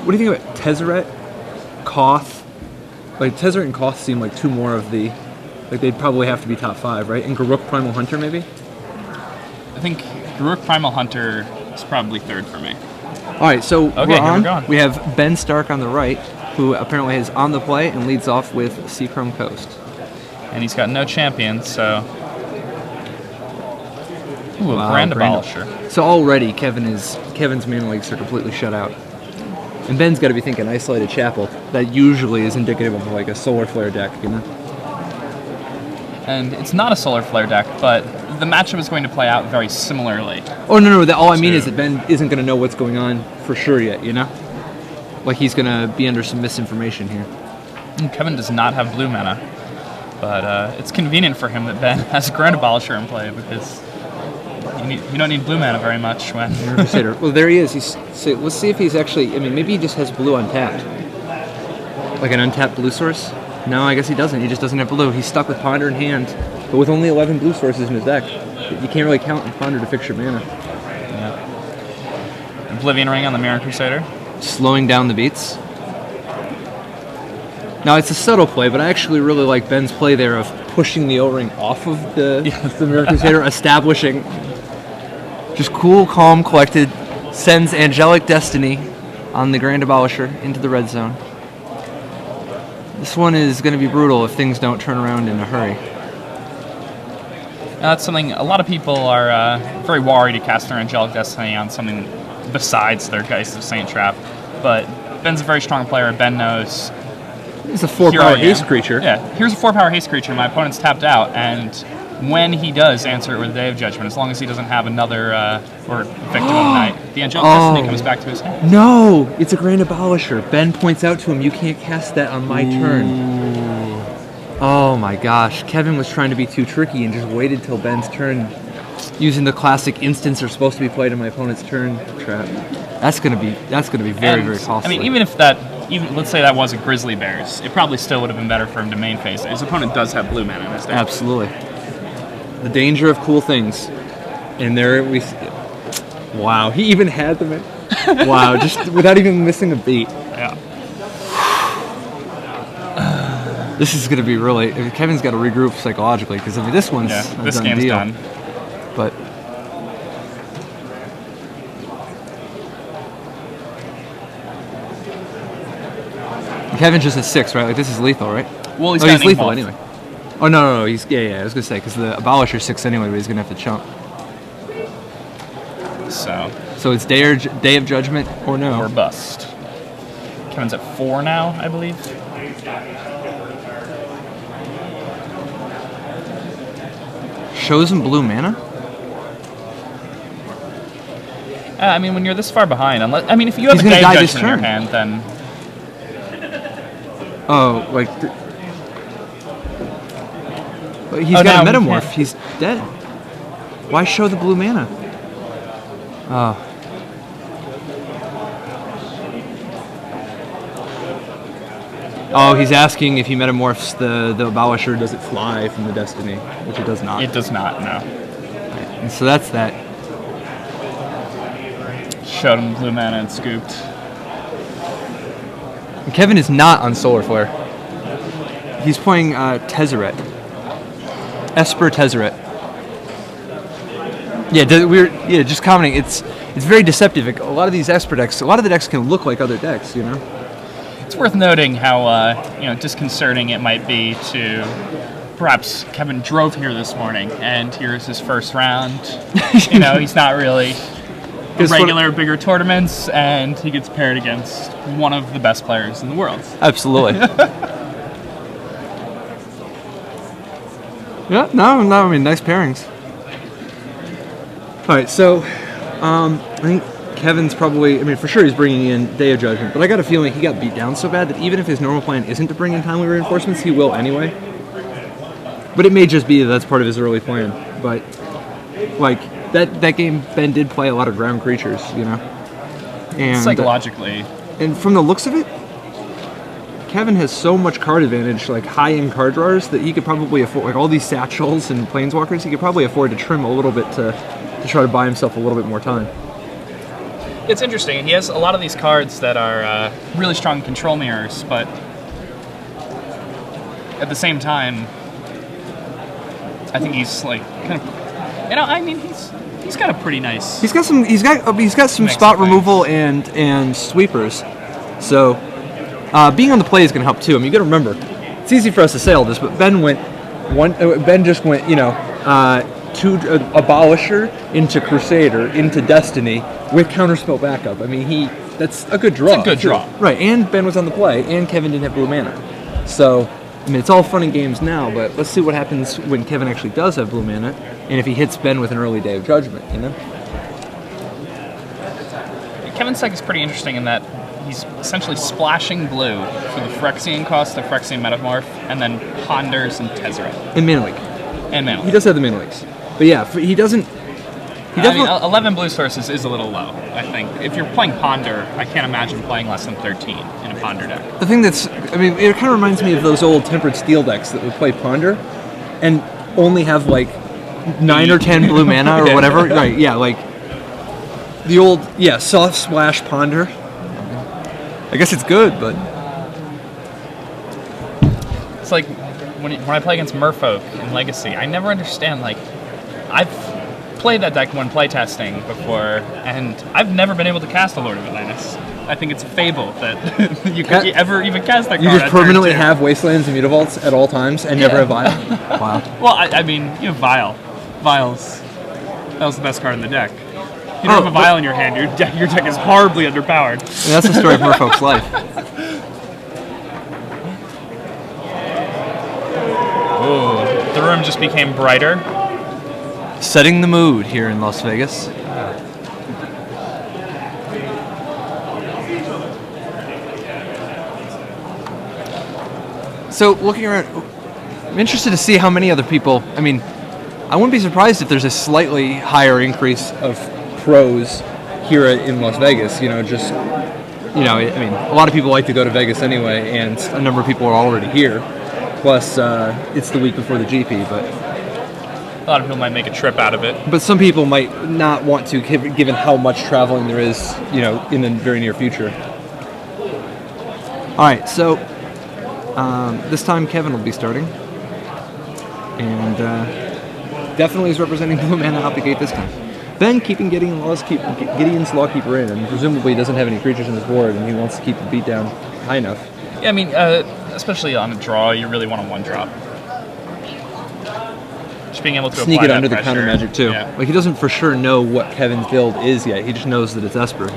What do you think about Tezzeret, Koth? Like, Tezzeret and Koth seem like two more of the... Like, they'd probably have to be top 5, right? And Garruk Primal Hunter, maybe? I think Garruk Primal Hunter is probably 3rd for me. All right, so we're on. We have Ben Stark on the right, who apparently is on the play and leads off with Seachrome Coast. And he's got no champion, so... Ooh, Wow, a Grand Abolisher. So already, Kevin's mana leagues are completely shut out. And Ben's got to be thinking Isolated Chapel. That usually is indicative of like a Solar Flare deck, you know? And it's not a Solar Flare deck, but the matchup is going to play out very similarly. Oh, no, all I mean is that Ben isn't going to know what's going on for sure yet, you know? Like he's going to be under some misinformation here. And Kevin does not have blue mana, but it's convenient for him that Ben has a Grand Abolisher in play because you don't need blue mana very much when... Crusader. Well, there he is. Let's see if he's actually... I mean, maybe he just has blue untapped. Like an untapped blue source? No, I guess he doesn't. He just doesn't have blue. He's stuck with Ponder in hand, but with only 11 blue sources in his deck. You can't really count on Ponder to fix your mana. Yeah. Oblivion Ring on the Mirror Crusader. Slowing down the beats. Now, it's a subtle play, but I actually really like Ben's play there of pushing the O-Ring off of the Mirror Crusader, establishing... Just cool, calm, collected, sends Angelic Destiny on the Grand Abolisher into the red zone. This one is going to be brutal if things don't turn around in a hurry. That's something a lot of people are very worried to cast their Angelic Destiny on something besides their Geist of Saint Trap. But Ben's a very strong player. Ben knows. It's a 4-power haste creature. Yeah, here's a 4-power haste creature. My opponent's tapped out, and when he does answer it with a Day of Judgment, as long as he doesn't have another or Victim of the Night, the Angelic Destiny comes back to his hand. No, it's a Grand Abolisher. Ben points out to him, you can't cast that on my turn. Oh my gosh, Kevin was trying to be too tricky and just waited till Ben's turn, using the classic instants are supposed to be played on my opponent's turn trap. That's gonna be very, very costly. I mean, even let's say that was a Grizzly Bears, it probably still would have been better for him to main phase it. His opponent does have blue mana in his deck. Absolutely. The danger of cool things. And there we... Wow, he even had them in... Wow, just without even missing a beat. Yeah. This is going to be really... Kevin's got to regroup psychologically, because I mean, this one's this game's done. But... Kevin's just a 6, right? Like, this is lethal, right? Well, he's lethal anyway. Oh, no, he's... Yeah, I was going to say, because the Abolisher's 6 anyway, but he's going to have to chump. So it's Day of Judgment or no? Or bust. Kevin's at 4 now, I believe. Shows him blue mana? I mean, when you're this far behind, if you have a Day of Judgment in your hand, then... Oh, like... He's got a Metamorph. He's dead. Why show the blue mana? Oh. Oh, he's asking if he metamorphs the Abolisher, does it fly from the Destiny? Which it does not. It does not, no. Right. And so that's that. Showed him blue mana and scooped. And Kevin is not on Solar Flare. He's playing Tezzeret. Esper Tezzeret. Yeah, we're just commenting. It's very deceptive. A lot of these Esper decks, a lot of the decks can look like other decks, you know. It's worth noting how disconcerting it might be to perhaps Kevin drove here this morning and here's his first round. He's not really regular bigger tournaments and he gets paired against one of the best players in the world. Absolutely. Yeah, no, I mean, nice pairings. All right, so I think Kevin's probably, for sure he's bringing in Day of Judgment, but I got a feeling he got beat down so bad that even if his normal plan isn't to bring in timely reinforcements, he will anyway. But it may just be that's part of his early plan. But, like, that game, Ben did play a lot of ground creatures, you know? And psychologically. And from the looks of it, Kevin has so much card advantage, like high-end card drawers, that he could probably afford, like all these satchels and planeswalkers, he could probably afford to trim a little bit to try to buy himself a little bit more time. It's interesting. He has a lot of these cards that are really strong control mirrors, but at the same time, I think he's like kind of, I mean, he's got a pretty nice. He's got some spot removal and sweepers, so being on the play is going to help too. I mean, you got to remember, it's easy for us to say all this, but Ben just went, to Abolisher into Crusader into Destiny with Counterspell backup. I mean, that's a good draw. It's a good draw, right? And Ben was on the play, and Kevin didn't have blue mana, so. I mean, it's all fun and games now, but let's see what happens when Kevin actually does have blue mana, and if he hits Ben with an early Day of Judgment, Kevin's deck is pretty interesting in that he's essentially splashing blue for the Phyrexian cost, the Phyrexian Metamorph, and then ponders and Tezzeret. In Mana League. And Mana League. He does have the Mana Leagues. But yeah, he doesn't... I mean, 11 blue sources is a little low, I think. If you're playing Ponder, I can't imagine playing less than 13 in a Ponder deck. The thing it kind of reminds me of those old Tempered Steel decks that would play Ponder and only have like 9 or 10 blue mana or whatever. Right, yeah, like the old, soft splash Ponder. I guess it's good, but... It's like when I play against Merfolk in Legacy, I never understand, like, I've played that deck when playtesting before, and I've never been able to cast a Lord of Atlantis. I think it's a fable that you could ever even cast that card. You just permanently have Wastelands and Mutavaults at all times and never have Vial? Wow. Well, I mean, you have Vial. Vial's... That was the best card in the deck. If you don't have a Vial in your hand, your deck is horribly underpowered. And that's the story of Merfolk's life. Ooh, the room just became brighter. Setting the mood here in Las Vegas. So, looking around, I'm interested to see how many other people... I mean, I wouldn't be surprised if there's a slightly higher increase of pros here in Las Vegas. A lot of people like to go to Vegas anyway, and a number of people are already here. Plus, it's the week before the GP, but... A lot of people might make a trip out of it. But some people might not want to, given how much traveling there is, in the very near future. All right, so this time Kevin will be starting. And definitely is representing blue mana out the gate this time. Ben keeping Gideon's Lawkeeper in, and presumably doesn't have any creatures on his board, and he wants to keep the beat down high enough. Yeah, I mean, especially on a draw, you really want a one-drop. Just being able to sneak it under the pressure. counter magic too. Yeah. Like he doesn't for sure know what Kevin's build is yet. He just knows that it's Esper,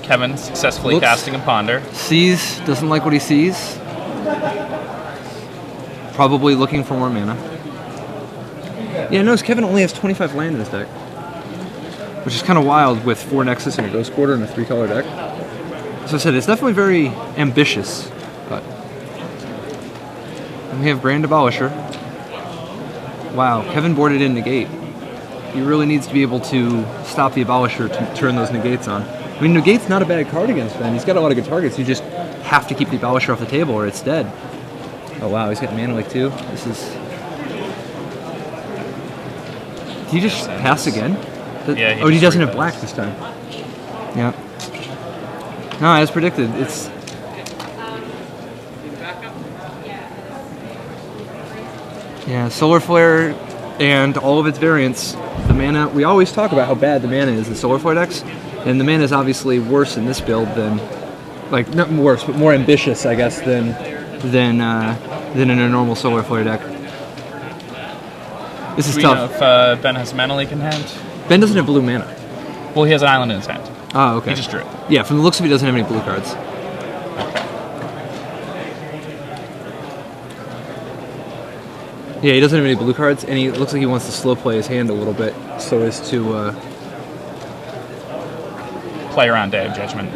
Kevin successfully casting a Ponder. Sees, doesn't like what he sees. Probably looking for more mana. Yeah, notice Kevin only has 25 land in his deck, which is kind of wild with 4 Nexus and a Ghost Quarter and a 3-color deck. So I said, it's definitely very ambitious, but... And we have Grand Abolisher. Wow, Kevin boarded in Negate. He really needs to be able to stop the Abolisher to turn those Negates on. I mean, Negate's not a bad card against Ben. He's got a lot of good targets. You just have to keep the Abolisher off the table or it's dead. Oh wow, he's got Mana Leak too. This is... Did he just pass again? Yeah, he doesn't have black this time. Yeah. No, as predicted, it's... Yeah, Solar Flare and all of its variants, the mana... We always talk about how bad the mana is in Solar Flare decks, and the mana is obviously worse in this build than... Like, not worse, but more ambitious, I guess, than in a normal Solar Flare deck. This is tough. Do we know if Ben has Mana Leak in hand? Ben doesn't have blue mana. Well, he has an island in his hand. Oh, okay. He just drew it. Yeah, from the looks of it, he doesn't have any blue cards. Okay. Yeah, he doesn't have any blue cards, and he looks like he wants to slow play his hand a little bit so as to... Play around Day of Judgment.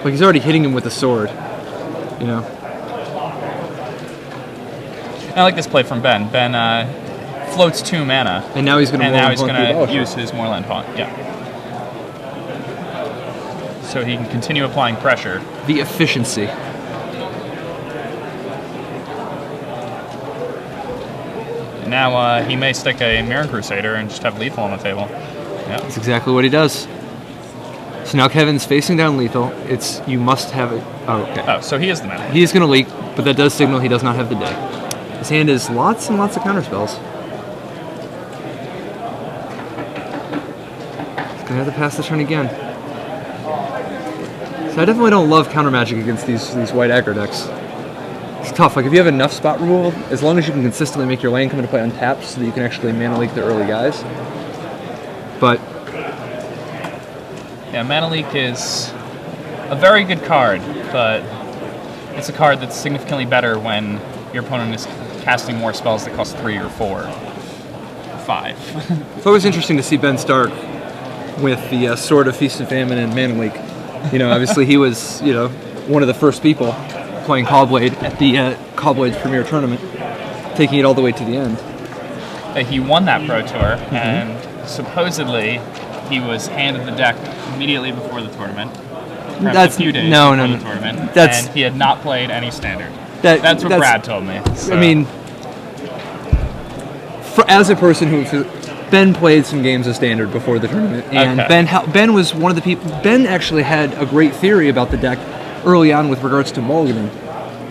Like, he's already hitting him with a sword, you know? I like this play from Ben. Ben floats 2 mana. And now he's going to use his Moorland Haunt. Yeah. so he can continue applying pressure. The efficiency. And now he may stick a Mirror Crusader and just have lethal on the table. Yeah. That's exactly what he does. So now Kevin's facing down lethal. You must have it. Oh, okay. Oh, so he is the mana. He is going to leak, but that does signal he does not have the day. His hand is lots and lots of counterspells. He's going to have to pass the turn again. So I definitely don't love counter magic against these white aggro decks. It's tough. Like, if you have enough spot removal, as long as you can consistently make your lane come into play untapped so that you can actually mana leak the early guys. But yeah, Mana Leak is a very good card, but it's a card that's significantly better when your opponent is casting more spells that cost 3 or 4 or 5. it's always interesting to see Ben Stark with the Sword of Feast and Famine and Mana Leak. You know, obviously he was, one of the first people playing Caw-Blade at the Caw-Blade's premier tournament, taking it all the way to the end. He won that Pro Tour, and supposedly he was handed the deck immediately before the tournament. Perhaps a few days before the tournament, and he had not played any Standard. That's what Brad told me. So. I mean, as a person Ben played some games of Standard before the tournament, and Ben was one of the people. Ben actually had a great theory about the deck early on with regards to mulliganing.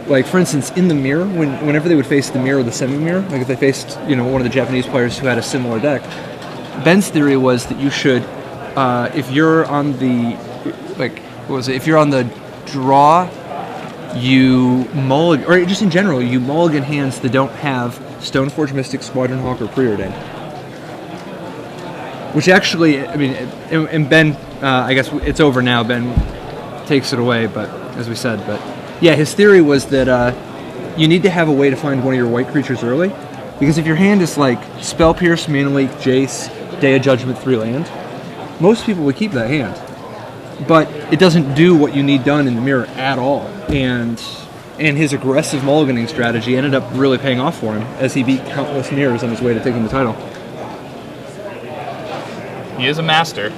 Like, for instance, in the mirror, whenever they would face the mirror or the semi-mirror, like if they faced, one of the Japanese players who had a similar deck, Ben's theory was that you should, if you're on the, if you're on the draw, you mulligan, or just in general, you mulligan hands that don't have Stoneforge Mystic, Squadron Hawk, or Preordain. Which actually, and Ben, I guess it's over now, Ben takes it away, but as we said, yeah, his theory was that you need to have a way to find one of your white creatures early, because if your hand is like Spell Pierce, Mana Leak, Jace, Day of Judgment, 3 land, most people would keep that hand. But it doesn't do what you need done in the mirror at all, and his aggressive mulliganing strategy ended up really paying off for him as he beat countless mirrors on his way to taking the title. He is a master.